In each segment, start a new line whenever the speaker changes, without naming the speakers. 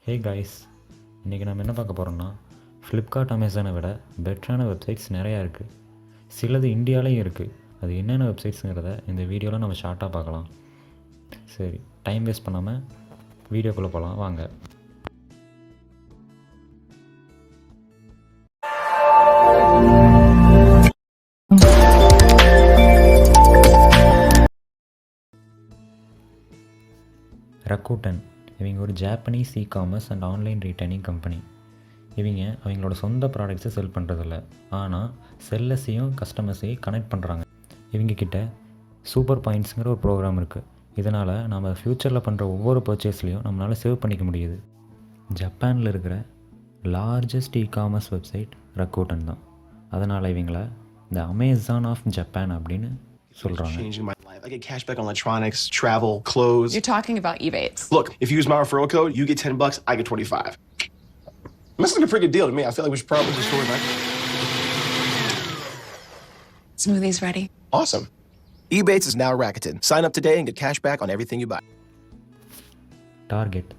Hey guys, இன்றைக்கி நம்ம என்ன பார்க்க போகிறோம்னா, ஃப்ளிப்கார்ட் அமேசானை விட பெட்டரான வெப்சைட்ஸ் நிறையா இருக்குது. சிலது இந்தியாவிலையும் இருக்குது. அது என்னென்ன வெப்சைட்ஸுங்கிறத இந்த வீடியோவில் நம்ம ஷார்ட்டாக பார்க்கலாம். சரி, டைம் வேஸ்ட் பண்ணாமல் வீடியோக்குள்ளே போகலாம் வாங்க. ரக்கூட்டன் இவங்க ஒரு Japanese e-commerce and online retailing company. இவங்க அவங்களோட சொந்த ப்ராடக்ட்ஸை செல் பண்ணுறதில்ல, ஆனால் செல்லர்ஸையும் கஸ்டமர்ஸையும் கனெக்ட் பண்ணுறாங்க. இவங்கக்கிட்ட சூப்பர் பாயிண்ட்ஸுங்கிற ஒரு ப்ரோக்ராம் இருக்குது. இதனால் நம்ம ஃப்யூச்சரில் பண்ணுற ஒவ்வொரு பர்ச்சேஸ்லையும் நம்மளால் சேவ் பண்ணிக்க முடியுது. ஜப்பானில் இருக்கிற லார்ஜஸ்ட் இ-காமர்ஸ் வெப்சைட் ரக்கூட்டன் தான். அதனால் இவங்களை இந்த அமேசான் ஆஃப் ஜப்பான் அப்படின்னு சொல்கிறாங்க.
I get cash back on electronics, travel, clothes.
You're talking about Ebates.
Look, if you use my referral code, you get $10, I get 25. This is a pretty good deal to me. I feel like we should probably just store it.
Smoothie's ready.
Awesome. Ebates is now Rakuten. Sign up today and get cash back on everything you buy.
Target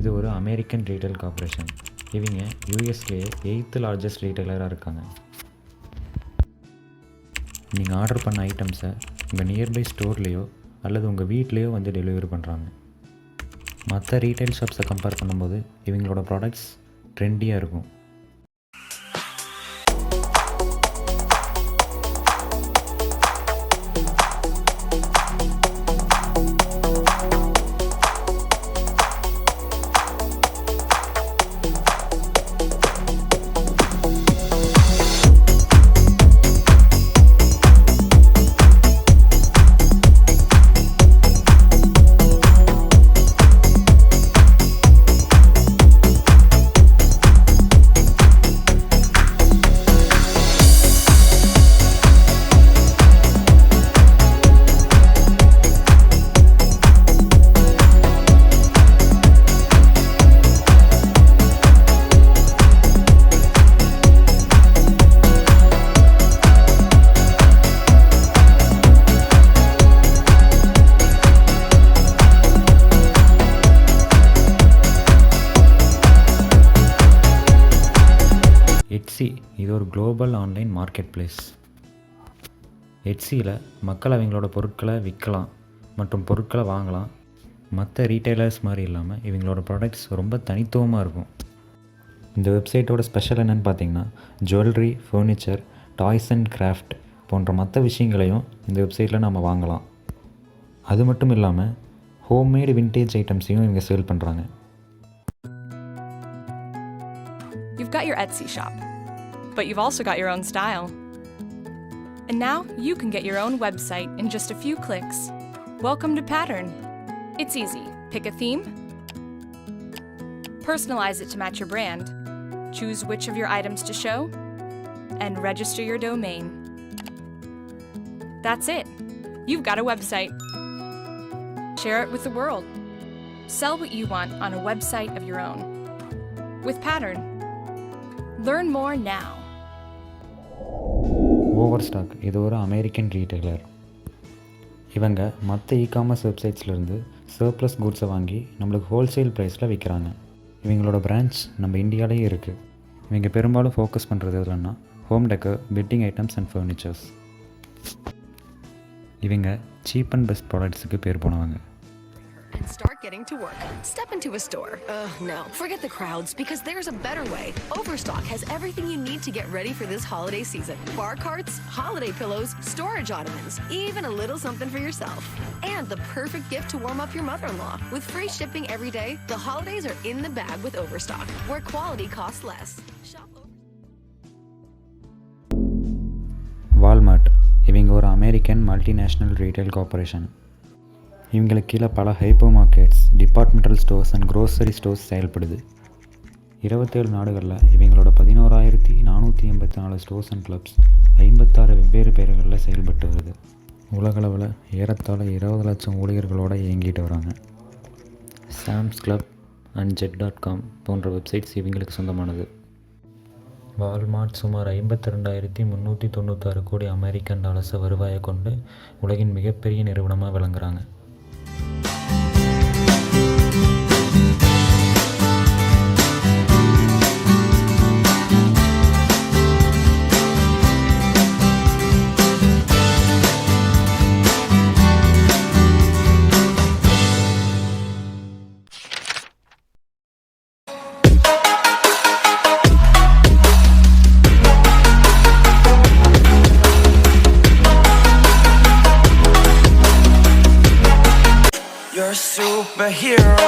இது ஒரு American retail corporation. இவங்க யூஎஸ்லேயே 8th largest ரீட்டைலராக இருக்காங்க. நீங்கள் order பண்ண ஐட்டம்ஸை உங்கள் nearby ஸ்டோர்லேயோ அல்லது உங்கள் வீட்லேயோ வந்து டெலிவரி பண்ணுறாங்க. மற்ற ரீட்டைல் ஷாப்ஸை கம்பேர் பண்ணும்போது இவங்களோட ப்ராடக்ட்ஸ் ட்ரெண்டியாக இருக்கும். எட்ஸி இது ஒரு குளோபல் ஆன்லைன் மார்க்கெட் பிளேஸ். எட்ஸியில் மக்கள் அவங்களோட பொருட்களை விற்கலாம் மற்றும் பொருட்களை வாங்கலாம். மற்ற ரீட்டைலர்ஸ் மாதிரி இல்லாமல் இவங்களோட ப்ராடக்ட்ஸ் ரொம்ப தனித்துவமாக இருக்கும். இந்த வெப்சைட்டோட ஸ்பெஷல் என்னென்னு பார்த்தீங்கன்னா, jewellery, furniture, toys and craft போன்ற மற்ற விஷயங்களையும் இந்த வெப்சைட்டில் நம்ம வாங்கலாம். அது மட்டும் இல்லாமல் ஹோம்மேடு விண்டேஜ் ஐட்டம்ஸையும் இவங்க சேல் பண்ணுறாங்க.
You've got your Etsy shop, but you've also got your own style. And now you can get your own website in just a few clicks. Welcome to Pattern. It's easy. Pick a theme, personalize it to match your brand, choose which of your items to show, and register your domain. That's it. You've got a website. Share it with the world. Sell what you want on a website of your own. With Pattern. Learn more now.
ஓவர்ஸ்டாக் இது ஒரு American retailer. இவங்க மற்ற e-commerce வெப்சைட்ஸ்லேருந்து surplus குட்ஸை வாங்கி நம்மளுக்கு wholesale ப்ரைஸில் விற்கிறாங்க. இவங்களோட branch நம்ம இந்தியாவிலேயே இருக்குது. இவங்க பெரும்பாலும் ஃபோக்கஸ் பண்ணுறது எதுலன்னா home decor, bedding items and furnitures. இவங்க சீப் அண்ட் பெஸ்ட் ப்ராடக்ட்ஸுக்கு பேர் போனவங்க.
And start getting to work. Step into a store. No, forget the crowds because there's a better way. Overstock has everything you need to get ready for this holiday season. Bar carts, holiday pillows, storage ottomans, even a little something for yourself. And the perfect gift to warm up your mother-in-law. With free shipping every day, the holidays are in the bag with Overstock, where quality costs less. Shop
Walmart இவங்க ஒரு American multinational retail corporation. இவங்களுக்கு கீழே பல hyper markets, departmental stores and grocery stores செயல்படுது. 27 நாடுகளில் இவங்களோட 11,484 stores and clubs 56 வெவ்வேறு பெயர்களில் செயல்பட்டு வருது. உலகளவில் ஏறத்தாழ 20 லட்சம் ஊழியர்களோடு இயங்கிட்டு வராங்க. சாம்ஸ் கிளப் அண்ட் ஜெட்.com போன்ற வெப்சைட்ஸ் இவங்களுக்கு சொந்தமானது. வால்மார்ட் சுமார் 52,396 கோடி அமெரிக்கன் டாலர்ஸ் வருவாயை கொண்டு உலகின் மிகப்பெரிய நிறுவனமாக விளங்குறாங்க.
hero.